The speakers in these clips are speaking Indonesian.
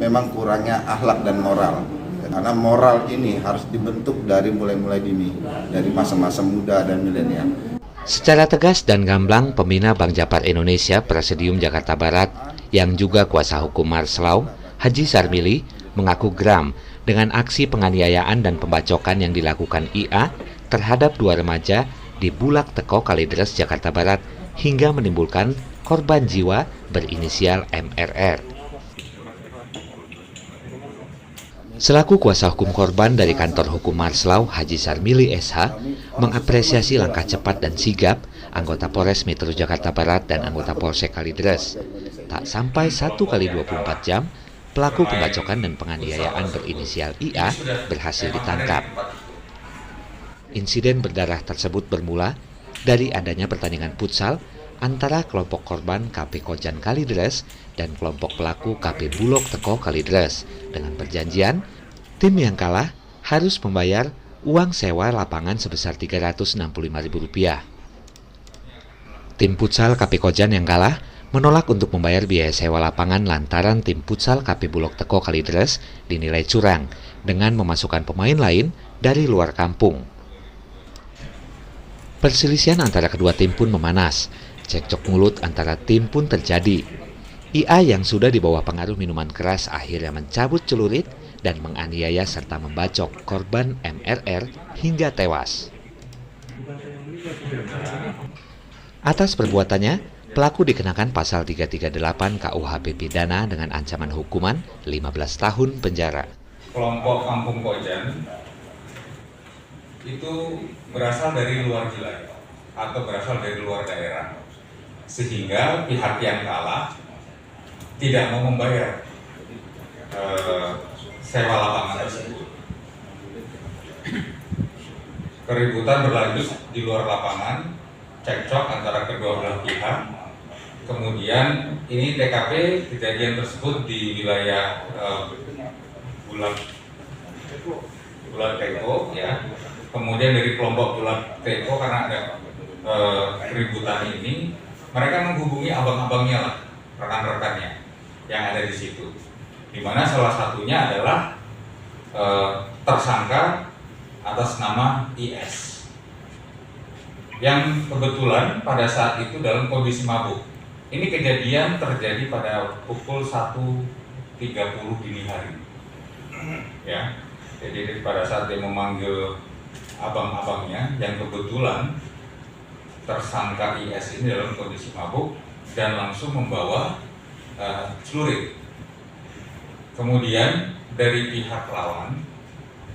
memang kurangnya akhlak dan moral. Karena moral ini harus dibentuk dari mulai dini, dari masa-masa muda dan milenial. Secara tegas dan gamblang, pembina Bank Japar Indonesia Presidium Jakarta Barat yang juga kuasa hukum Marslau, Haji Sarmili, mengaku geram dengan aksi penganiayaan dan pembacokan yang dilakukan IA terhadap dua remaja di Bulak Teko Kalideres, Jakarta Barat hingga menimbulkan korban jiwa berinisial MRR. Selaku kuasa hukum korban dari kantor hukum Marslau, Haji Sarmili SH, mengapresiasi langkah cepat dan sigap anggota Polres Metro Jakarta Barat dan anggota Polsek Kalideres. Tak sampai 1 kali 24 jam, pelaku pembacokan dan penganiayaan berinisial IA berhasil ditangkap. Insiden berdarah tersebut bermula dari adanya pertandingan futsal antara kelompok korban KP Kojan Kalideres dan kelompok pelaku KP Bulog Teko Kalideres dengan perjanjian tim yang kalah harus membayar uang sewa lapangan sebesar Rp365.000. Tim futsal KP Kojan yang kalah menolak untuk membayar biaya sewa lapangan lantaran tim futsal KP Bulog Teko Kalideres dinilai curang dengan memasukkan pemain lain dari luar kampung. Perselisihan antara kedua tim pun memanas. Cekcok mulut antara tim pun terjadi. IA yang sudah di bawah pengaruh minuman keras akhirnya mencabut celurit dan menganiaya serta membacok korban MRR hingga tewas. Atas perbuatannya, pelaku dikenakan pasal 338 KUHP pidana dengan ancaman hukuman 15 tahun penjara. Kelompok Kampung Kojan itu berasal dari luar wilayah atau berasal dari luar daerah. Sehingga pihak yang kalah tidak mau membayar sewa lapangan tersebut. Keributan berlanjut di luar lapangan, cekcok antara kedua belah pihak. Kemudian ini TKP kejadian tersebut di wilayah Bulak Teko, ya. Kemudian dari kelompok Bulak Teko karena ada keributan ini, mereka menghubungi abang-abangnya lah, rekan-rekannya yang ada di situ. Di mana salah satunya adalah tersangka atas nama IS. Yang kebetulan pada saat itu dalam kondisi mabuk. Ini kejadian terjadi pada pukul 1.30 dini hari. Ya. Jadi pada saat dia memanggil abang-abangnya yang kebetulan tersangka IS ini dalam kondisi mabuk dan langsung membawa celurit. Kemudian dari pihak lawan,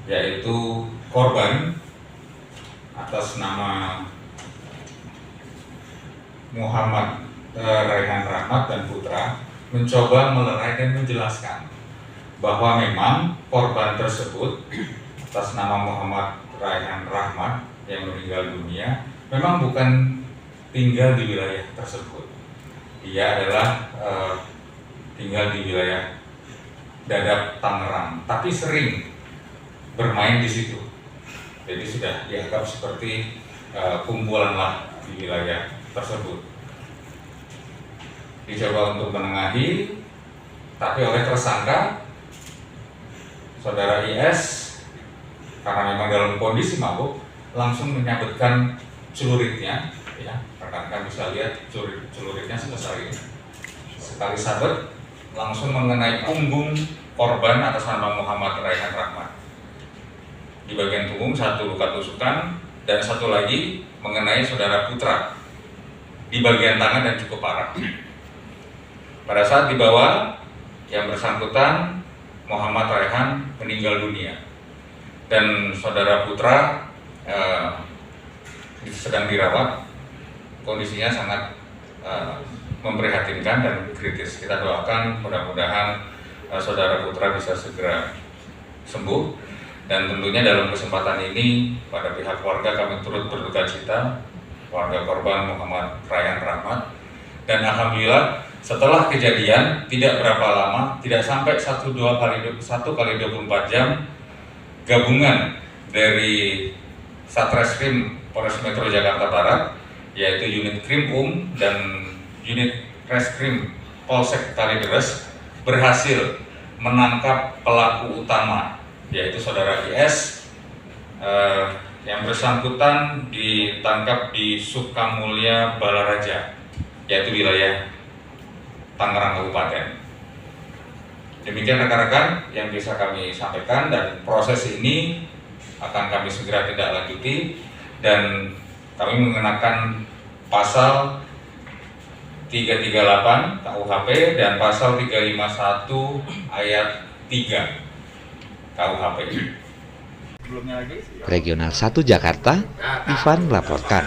yaitu korban atas nama Muhammad Raihan Rahmat dan Putra, mencoba melerai dan menjelaskan bahwa memang korban tersebut atas nama Muhammad Raihan Rahmat yang meninggal dunia memang bukan tinggal di wilayah tersebut. Dia adalah tinggal di wilayah Dadap, Tangerang, tapi sering bermain di situ. Jadi sudah dianggap seperti kumpulan lah di wilayah tersebut. Dicoba untuk menengahi, tapi oleh tersangka saudara IS karena memang dalam kondisi mabuk langsung menyabetkan celuritnya, ya, rekan-rekan bisa lihat celuritnya sebesar ini. Sekali sabet langsung mengenai punggung korban atas nama Muhammad Raihan Rahmat. Di bagian punggung satu luka tusukan dan satu lagi mengenai saudara Putra di bagian tangan dan cukup parah. Pada saat dibawa, yang bersangkutan Muhammad Raihan meninggal dunia dan saudara Putra sedang dirawat, kondisinya sangat memprihatinkan dan kritis. Kita doakan mudah-mudahan saudara Putra bisa segera sembuh, dan tentunya dalam kesempatan ini pada pihak keluarga kami turut berduka cita keluarga korban Muhammad Raihan Rahmat, dan alhamdulillah setelah kejadian tidak berapa lama, tidak sampai 1 kali 24 jam, gabungan dari Satreskrim Polres Metro Jakarta Barat, yaitu unit Krim dan unit Reskrim Polsek Kalideres, berhasil menangkap pelaku utama, yaitu saudara IS. Yang bersangkutan ditangkap di Sukamulya Balaraja, yaitu wilayah Tangerang Kabupaten. Demikian rekan-rekan yang bisa kami sampaikan, dan proses ini akan kami segera tindak lanjuti, dan kami mengenakan pasal 338 KUHP dan pasal 351 ayat 3 KUHP. Regional 1 Jakarta, Ivan melaporkan.